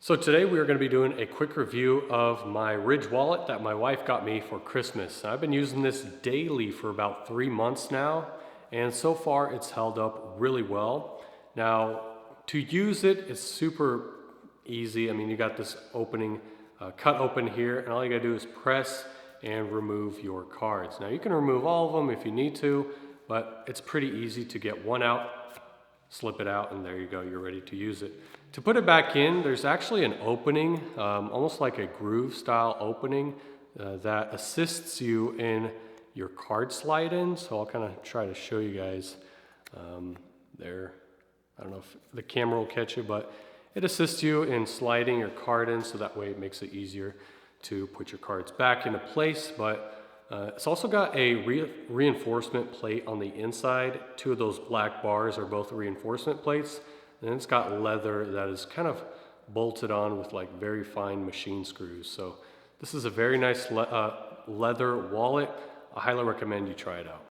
So today we are going to be doing a quick review of my Ridge wallet that my wife got me for Christmas. I've been using this daily for about 3 months now, and so far it's held up really well. Now, to use it, it's super easy. I mean, you got this opening, cut open here, and all you gotta do is press and remove your cards. Now you can remove all of them if you need to, but it's pretty easy to get one out, slip it out, and there you go, you're ready to use it. To put it back in, there's actually an opening, almost like a groove style opening that assists you in your card slide in. So I'll kind of try to show you guys there. I don't know if the camera will catch it, but it assists you in sliding your card in, so that way it makes it easier to put your cards back into place. But it's also got a reinforcement plate on the inside. Two of those black bars are both reinforcement plates. And it's got leather that is kind of bolted on with like very fine machine screws. So this is a very nice leather wallet. I highly recommend you try it out.